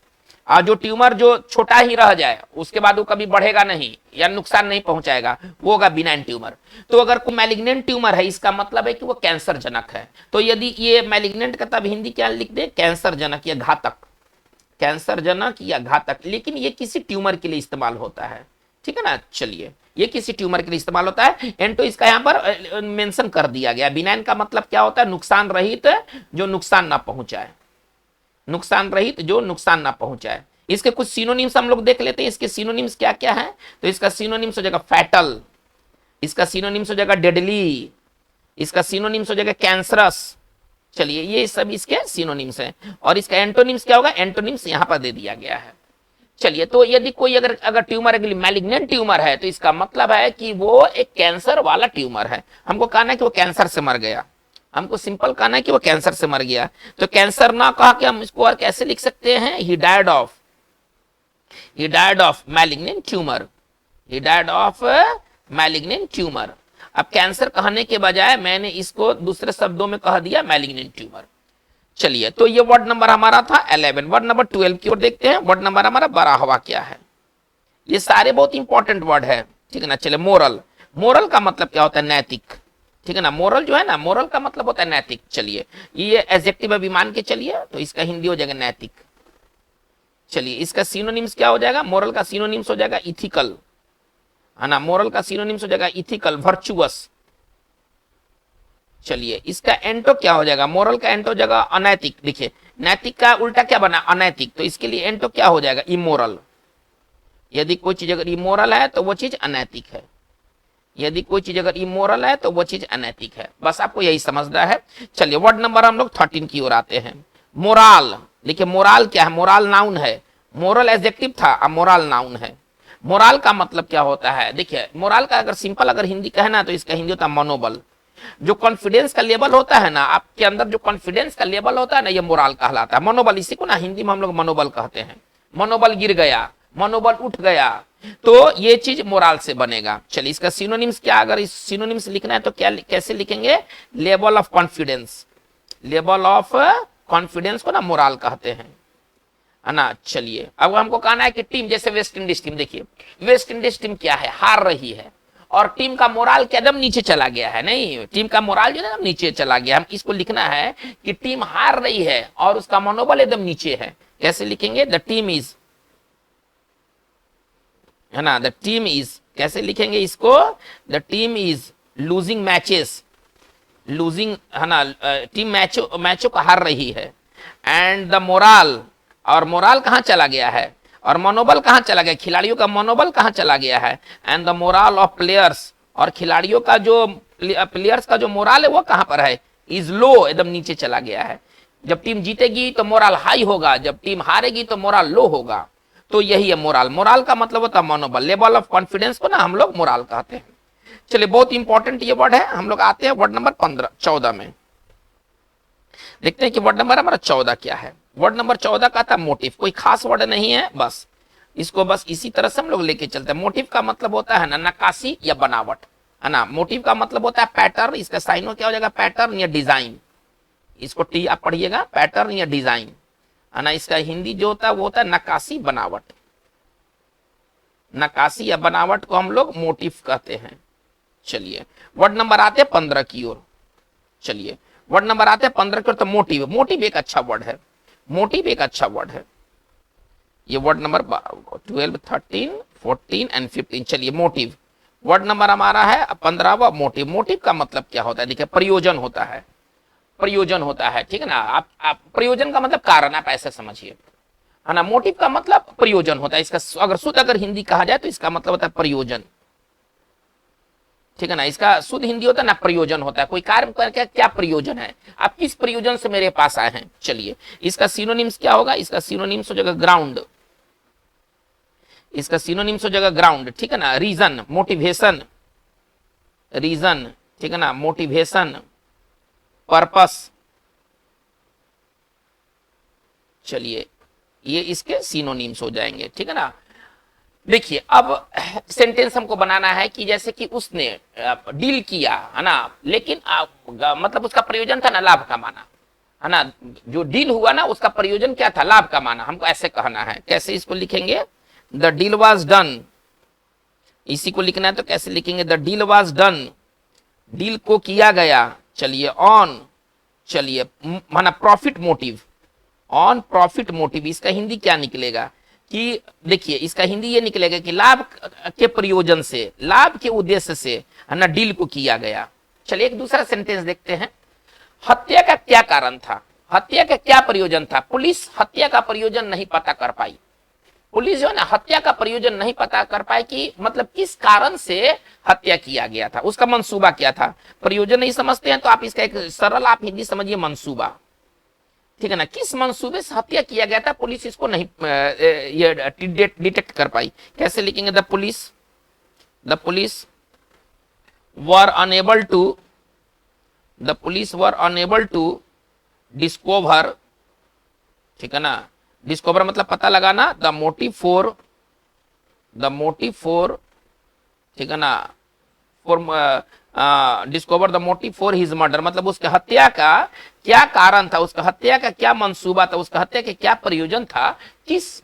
और जो ट्यूमर जो छोटा ही रह जाए उसके बाद वो कभी बढ़ेगा नहीं या नुकसान नहीं पहुंचाएगा, वो होगा बिनाइन ट्यूमर। तो अगर कोई मैलिग्नेंट ट्यूमर है इसका मतलब है कि वो कैंसर जनक है। तो यदि ये मैलिग्नेंट का तब हिंदी क्या लिख दे, कैंसर जनक या घातक, कैंसर जनक या घातक। लेकिन ये किसी ट्यूमर के लिए इस्तेमाल होता है, ठीक है ना। चलिए ये किसी ट्यूमर के लिए इस्तेमाल होता है। एंटो इसका यहाँ पर मेंशन कर दिया गया। बिनाइन का मतलब क्या होता है, नुकसान रहित, जो नुकसान ना पहुंचाए, नुकसान रहित जो नुकसान ना पहुंचाए। इसके कुछ सिनोनिम्स हम लोग देख लेते हैं। इसके सिनोनिम्स क्या क्या है, तो इसका सिनोनिम्स हो जाएगा फैटल, इसका सिनोनिम्स हो जाएगा डेडली, इसका सिनोनिम्स हो जाएगा कैंसरस। चलिए ये सब इसके सिनोनिम्स हैं। और इसका एंटोनिम्स क्या होगा, एंटोनिम्स यहां पर दे दिया गया है। चलिए तो यदि कोई अगर ट्यूमर मैलिग्नेंट ट्यूमर है तो इसका मतलब है कि वो एक कैंसर वाला ट्यूमर है। हमको कहना है कि वो कैंसर से मर गया, हमको सिंपल कहना है कि वो कैंसर से मर गया। तो कैंसर ना कहा कि हम इसको और कैसे लिख सकते हैं, he died of malignant tumour, he died of malignant tumour. अब कैंसर कहने के बजाय मैंने इसको दूसरे शब्दों में कह दिया मैलिग्नेंट ट्यूमर। चलिए तो ये वर्ड नंबर हमारा था 11। वर्ड नंबर 12 की ओर देखते हैं। वर्ड नंबर हमारा 12 हवा क्या है। ये सारे बहुत इंपॉर्टेंट वर्ड है, ठीक है ना। चलिए मोरल, मोरल का मतलब क्या होता है, नैतिक, ठीक है ना। मोरल जो है ना, मोरल का मतलब होता है नैतिक। चलिए ये एडजेक्टिव अभी मान के चलिए, तो इसका हिंदी हो जाएगा नैतिक। चलिए इसका सिनोनिम्स क्या हो जाएगा, मोरल का सिनोनिम्स हो जाएगा इथिकल, है ना। मोरल का सिनोनिम्स हो जाएगा इथिकल, वर्चुअस। चलिए इसका एंटो क्या हो जाएगा, मोरल का एंटो हो जाएगा अनैतिक। देखिए नैतिक का उल्टा क्या बना, अनैतिक। तो इसके लिए एंटो क्या हो जाएगा, इमोरल। यदि कोई चीज अगर इमोरल है तो वो चीज अनैतिक है, यदि कोई चीज अगर इमोरल है तो वो चीज अनैतिक है। बस आपको यही समझना है। चलिए वर्ड नंबर हम लोग 13 की ओर आते हैं। मोराल, देखिए मोराल क्या है, मोराल नाउन है। मोरल एडजेक्टिव था, अब मोराल नाउन है। मोराल का मतलब क्या होता है, देखिए मोराल का अगर सिंपल अगर हिंदी कहना तो इसका हिंदी होता है मनोबल। जो कॉन्फिडेंस का लेवल होता है ना, आपके अंदर जो कॉन्फिडेंस का लेवल होता है ना, ये मोराल कहलाता है। मनोबल, इसी को ना हिंदी में हम लोग मनोबल कहते हैं। मनोबल गिर गया, मनोबल उठ गया, तो ये चीज मोराल से बनेगा। चलिए इसका सिनोनिम्स क्या, अगर इस सिनोनिम्स लिखना है तो क्या कैसे लिखेंगे, level of confidence. Level of confidence को ना मोराल कहते हैं, है ना। चलिए अब हमको कहना है कि टीम, जैसे वेस्ट इंडीज टीम, देखिए वेस्ट इंडीज टीम क्या है, हार रही है और टीम का मोराल एकदम नीचे चला गया है। नहीं, टीम का मोराल जो है नीचे चला गया। हम इसको लिखना है कि टीम हार रही है और उसका मनोबल एकदम नीचे है। कैसे लिखेंगे, द टीम इज, है ना, द टीम इज, कैसे लिखेंगे इसको, the team is losing matches, losing, है ना, टीम मैचों को हार रही है। एंड द मोराल, और मोराल कहां चला गया है, और मनोबल कहां चला गया, खिलाड़ियों का मनोबल कहां चला गया है। And the moral of players, और खिलाड़ियों का जो, प्लेयर्स का जो मोरल है वो कहां पर है, इज लो, एकदम नीचे चला गया है। जब टीम जीतेगी तो मोरल हाई होगा, जब टीम हारेगी तो मोरल लो होगा। तो यही है मोरल। मोरल का मतलब होता है मनोबल, लेवल ऑफ कॉन्फिडेंस को ना हम लोग मोरल कहते हैं। चलिए बहुत इंपॉर्टेंट ये वर्ड है। हम लोग आते हैं वर्ड नंबर 14 में। देखते हैं कि वर्ड नंबर हमारा 14 क्या है। वर्ड नंबर 14 का था मोटिव। कोई खास वर्ड नहीं है, बस इसको बस इसी तरह से हम लोग लेके चलते हैं। मोटिव का मतलब होता है ना नक्काशी या बनावट, है ना। मोटिव का मतलब होता है पैटर्न। इसका साइन क्या हो जाएगा, पैटर्न या डिजाइन। इसको टी आप पढ़िएगा, पैटर्न या डिजाइन, है ना। इसका हिंदी जो होता है वो होता है नक्काशी, बनावट। नक्काशी या बनावट को हम लोग मोटिव कहते हैं। चलिए वर्ड नंबर आते हैं 15 की ओर। चलिए वर्ड नंबर आते हैं 15 की ओर। तो मोटिव, मोटिव एक अच्छा वर्ड है, मोटिव एक अच्छा वर्ड है। ये वर्ड नंबर 12, 13, 14 एंड 15। चलिए मोटिव वर्ड नंबर हमारा है 15वां, मोटिव। मोटिव का मतलब क्या होता है, देखिए प्रयोजन होता है, प्रयोजन होता है, ठीक है ना। आप प्रयोजन का मतलब कारण, आप ऐसे समझिए, है ना। मोटिव का मतलब प्रयोजन होता है। इसका अगर शुद्ध अगर हिंदी कहा जाए तो इसका मतलब होता है प्रयोजन। ठीक है ना। इसका शुद्ध हिंदी होता है ना प्रयोजन होता है, कोई कार्य करके क्या प्रयोजन है, आप किस प्रयोजन से मेरे पास आए हैं। चलिए इसका सिनोनिम्स क्या होगा, इसका सिनोनिम्स हो जाएगा ग्राउंड, इसका सिनोनिम्स हो जाएगा ग्राउंड, ठीक है ना। रीजन, मोटिवेशन, रीजन, ठीक है ना, मोटिवेशन, पर्पस। चलिए ये इसके सिनोनिम्स हो जाएंगे, ठीक है ना। देखिए अब सेंटेंस हमको बनाना है कि जैसे कि उसने डील किया है ना, लेकिन मतलब उसका प्रयोजन था ना लाभ कमाना, है ना। जो डील हुआ ना उसका प्रयोजन क्या था, लाभ कमाना, हमको ऐसे कहना है। कैसे इसको लिखेंगे, द डील वाज डन, इसी को लिखना है तो कैसे लिखेंगे, the deal was done, deal को किया गया। चलिए ऑन, चलिए माना profit motive, on profit motive, इसका हिंदी क्या निकलेगा कि देखिए इसका हिंदी ये निकलेगा कि लाभ के प्रयोजन से, लाभ के उद्देश्य से, है ना, डील को किया गया। चलिए एक दूसरा सेंटेंस देखते हैं, हत्या का क्या कारण था, हत्या का क्या प्रयोजन था। पुलिस हत्या का प्रयोजन नहीं पता कर पाई, पुलिस जो है ना हत्या का प्रयोजन नहीं पता कर पाई कि मतलब किस कारण से हत्या किया गया था, उसका मंसूबा क्या था। प्रयोजन नहीं समझते हैं तो आप इसका एक सरल आप हिंदी समझिए मंसूबा, ठीक है ना। किस मंसूबे से हत्या किया गया था, पुलिस इसको नहीं ये डिटेक्ट कर पाई। कैसे लिखेंगे, the police were enable to, the police were enable to discover, ठीक है ना। डिस्कवर मतलब पता लगाना, द मोटिव फॉर, ठीक है ना, for discover the motive for his murder, मतलब उसके हत्या का क्या कारण था, उसका हत्या का क्या मंसूबा था, उसका हत्या का क्या प्रयोजन था, किस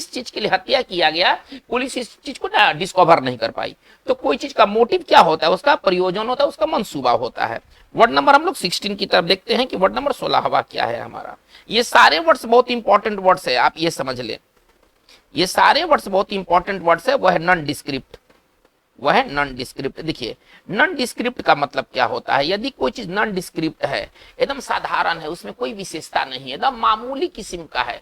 चीज के लिए हत्या किया गया, पुलिस इस चीज को ना डिस्कवर नहीं कर पाई। तो कोई चीज का मोटिव क्या होता है, उसका प्रयोजन होता है, उसका मंसूबा होता है। वर्ड नंबर हम लोग 16 की तरफ देखते हैं कि वर्ड नंबर 16वां क्या है हमारा। ये सारे वर्ड्स बहुत इंपॉर्टेंट वर्ड्स है, आप ये समझ लें, ये सारे वर्ड्स बहुत इंपॉर्टेंट वर्ड्स है। वह है नॉन डिस्क्रिप्ट, वह है नॉन डिस्क्रिप्ट। देखिए नॉन डिस्क्रिप्ट का मतलब क्या होता है, यदि कोई चीज नॉन डिस्क्रिप्ट है, एकदम साधारण है, उसमें कोई विशेषता नहीं है, एकदम मामूली किस्म का है,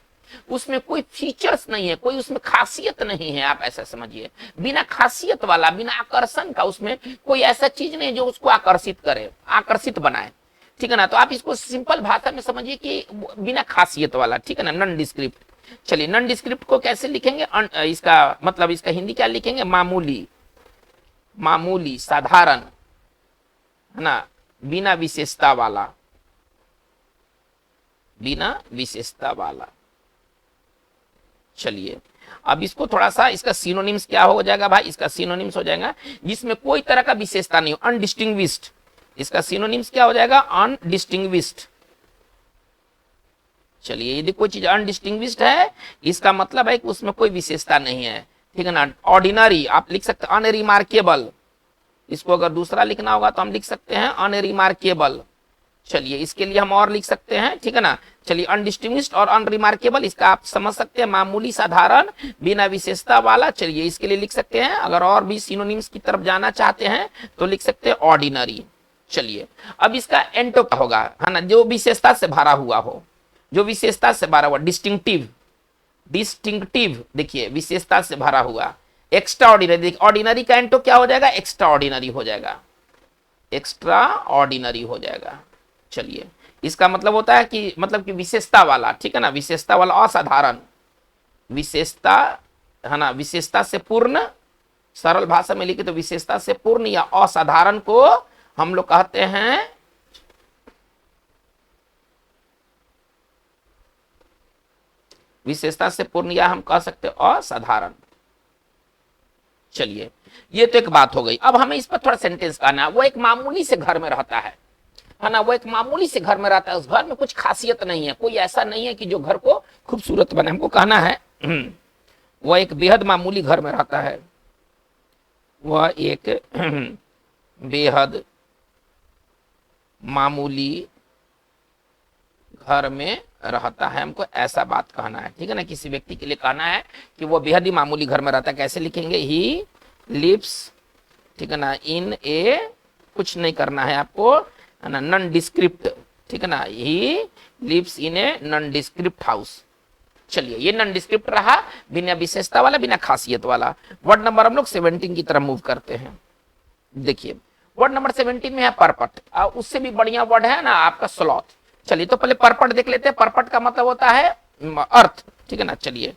उसमें कोई फीचर्स नहीं है, कोई उसमें खासियत नहीं है, आप ऐसा समझिए, बिना खासियत वाला, बिना आकर्षण का, उसमें कोई ऐसा चीज नहीं जो उसको आकर्षित करे, आकर्षित बनाए, ठीक है ना। तो आप इसको सिंपल भाषा में समझिए कि बिना खासियत वाला, ठीक है ना, नॉन डिस्क्रिप्ट। चलिए नॉन डिस्क्रिप्ट को कैसे लिखेंगे, इसका मतलब इसका हिंदी क्या लिखेंगे, मामूली, मामूली, साधारण, है ना, बिना विशेषता वाला, बिना विशेषता वाला। चलिए अब इसको थोड़ा सा, इसका सिनोनिम्स क्या हो जाएगा भाई, इसका सिनोनिम्स हो जाएगा जिसमें कोई तरह का विशेषता नहीं हो, अनडिस्टिंग्विश्ड। इसका सिनोनिम्स क्या हो जाएगा, अनडिस्टिंग्विश्ड। चलिए यदि कोई चीज अनडिस्टिंग्विश्ड है, इसका मतलब है कि उसमें कोई विशेषता नहीं है, ठीक है ना। ऑर्डिनरी आप लिख सकते हैं, अनरिमार्केबल, इसको अगर दूसरा लिखना होगा तो हम लिख सकते हैं अनरिमार्केबल। चलिए इसके लिए हम और लिख सकते हैं, ठीक है ना। चलिए अनडिस्टिंग्विश्ड और अनरिमार्केबल, इसका आप समझ सकते हैं मामूली, साधारण, बिना विशेषता वाला। चलिए इसके लिए लिख सकते हैं, अगर और भी सिनोनिम्स की तरफ जाना चाहते हैं तो लिख सकते हैं ऑर्डिनरी। चलिए अब इसका एंटो क्या होगा, है ना, जो विशेषता से भरा हुआ हो, जो विशेषता से भरा हुआ, डिस्टिंक्टिव, डिस्टिंक्टिव, देखिए विशेषता से भरा हुआ। एक्स्ट्रा ऑर्डिनरी, ऑर्डिनरी का एंटो क्या हो जाएगा, एक्स्ट्रा ऑर्डिनरी हो जाएगा, एक्स्ट्रा ऑर्डिनरी हो जाएगा। चलिए इसका मतलब होता है कि मतलब कि विशेषता वाला, ठीक है ना, विशेषता वाला, असाधारण, विशेषता, है ना, विशेषता से पूर्ण, सरल भाषा में लिखे तो विशेषता से पूर्ण या असाधारण को हम लोग कहते हैं विशेषता से पूर्ण, या हम कह सकते हैं असाधारण। चलिए ये तो एक बात हो गई। अब हमें इस पर थोड़ा सेंटेंस कहना है। वो एक मामूली से घर में रहता है ना, वो एक मामूली से घर में रहता है, उस घर में कुछ खासियत नहीं है, कोई ऐसा नहीं है कि जो घर को खूबसूरत बने। हमको कहना है वह एक बेहद मामूली घर में रहता है, वह एक बेहद मामूली घर में रहता है, हमको ऐसा बात कहना है, ठीक है ना। किसी व्यक्ति के लिए कहना है कि वो बेहद ही मामूली घर में रहता है, कैसे लिखेंगे, ही लिव्स, ठीक है ना, इन ए, कुछ नहीं करना है आपको, है ना, नॉन डिस्क्रिप्ट, ठीक है ना, he lives in a nondescript house. चलिए ये नॉन डिस्क्रिप्ट रहा, बिना विशेषता वाला, बिना खासियत वाला। वर्ड नंबर हम लोग 17 की तरफ मूव करते हैं। देखिए वर्ड नंबर 17 में है परपट, उससे भी बढ़िया वर्ड है ना आपका स्लॉथ। चलिए तो पहले परपट देख लेते हैं। परपट का मतलब होता है अर्थ, ठीक है ना। चलिए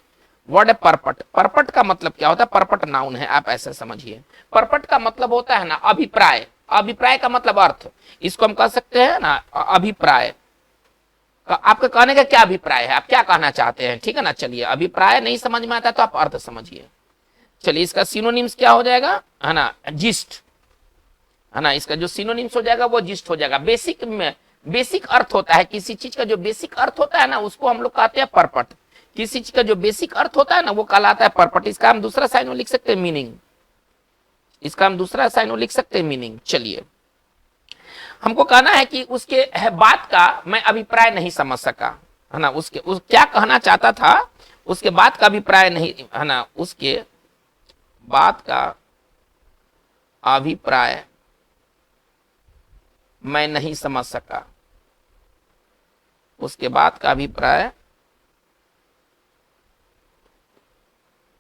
वर्ड है परपट। परपट का मतलब क्या होता है? परपट नाउन है, आप ऐसे समझिए। परपट का मतलब होता है ना अभिप्राय। अभिप्राय का मतलब अर्थ, इसको हम कह सकते हैं ना अभिप्राय। आपके कहने का क्या अभिप्राय है, आप क्या कहना चाहते हैं, ठीक है ना। चलिए अभिप्राय नहीं समझ में आता तो आप अर्थ समझिए। चलिए इसका सिनोनिम्स क्या हो जाएगा, है ना, जिस्ट, है ना। इसका जो सिनोनिम्स हो जाएगा वो जिस्ट हो जाएगा। बेसिक में बेसिक अर्थ होता है किसी चीज का, जो बेसिक अर्थ होता है ना उसको हम लोग कहते हैं परपट। किसी चीज का जो बेसिक अर्थ होता है ना वो कहलाता है परपट। इसका हम दूसरा साइन लिख सकते हैं मीनिंग, इसका हम दूसरा साइन लिख सकते हैं मीनिंग। चलिए हमको कहना है कि उसके बात का मैं अभिप्राय नहीं समझ सका, है ना। उसके क्या कहना चाहता था उसके बात का अभिप्राय नहीं, है ना, उसके बात का अभिप्राय मैं नहीं समझ सका, उसके बाद का अभिप्राय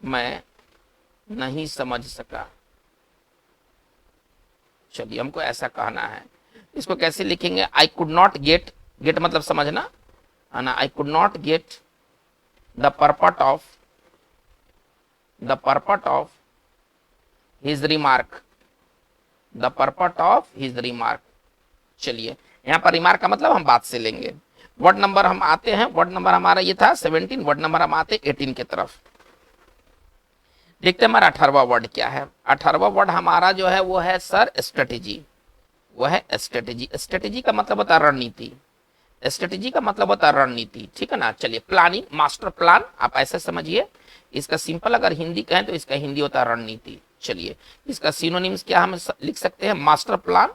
मैं नहीं समझ सका। चलिए हमको ऐसा कहना है, इसको कैसे लिखेंगे? I could not get, get मतलब समझना, है ना। I could not get the purport of his remark, the purport of his remark. चलिए यहां पर रिमार्क का मतलब हम बात से लेंगे। वर्ड नंबर हम आते हैं, वर्ड नंबर हमारा ये था 17, वर्ड नंबर हम आते 18 की तरफ। देखते हैं हमारा 18वां वर्ड क्या है। 18वां वर्ड हमारा जो है वो है सर स्ट्रेटेजी, वो है स्ट्रेटेजी। स्ट्रेटेजी का मतलब होता है रणनीति, स्ट्रेटेजी का मतलब होता है रणनीति, ठीक है ना। चलिए प्लानिंग, मास्टर प्लान, आप ऐसे समझिए। इसका सिंपल अगर हिंदी कहें तो इसका हिंदी होता है रणनीति। चलिए इसका सिनोनिम्स क्या हम लिख सकते हैं? Master plan,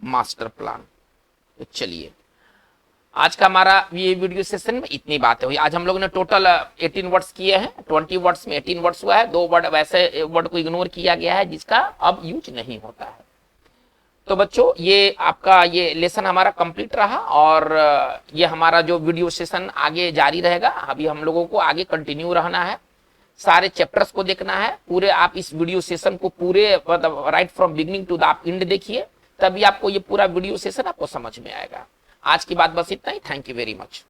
master plan. तो चलिए आज का हमारा ये वीडियो सेशन में इतनी बातें हुई। आज हम लोगों ने टोटल 18 वर्ड्स किए हैं। 20 वर्ड्स में 18 वर्ड्स हुआ है। 2 वर्ड वैसे वर्ड को इग्नोर किया गया है जिसका अब यूज नहीं होता है। तो बच्चों ये आपका ये लेसन हमारा कंप्लीट रहा और ये हमारा जो वीडियो सेशन आगे जारी रहेगा। अभी हम लोगों को आगे कंटिन्यू रहना है, सारे चैप्टर्स को देखना है पूरे। आप इस वीडियो सेशन को पूरे मतलब right from beginning to the आप एंड देखिए, तभी आपको ये पूरा वीडियो सेशन आपको समझ में आएगा। आज की बात बस इतना ही। Thank you very much.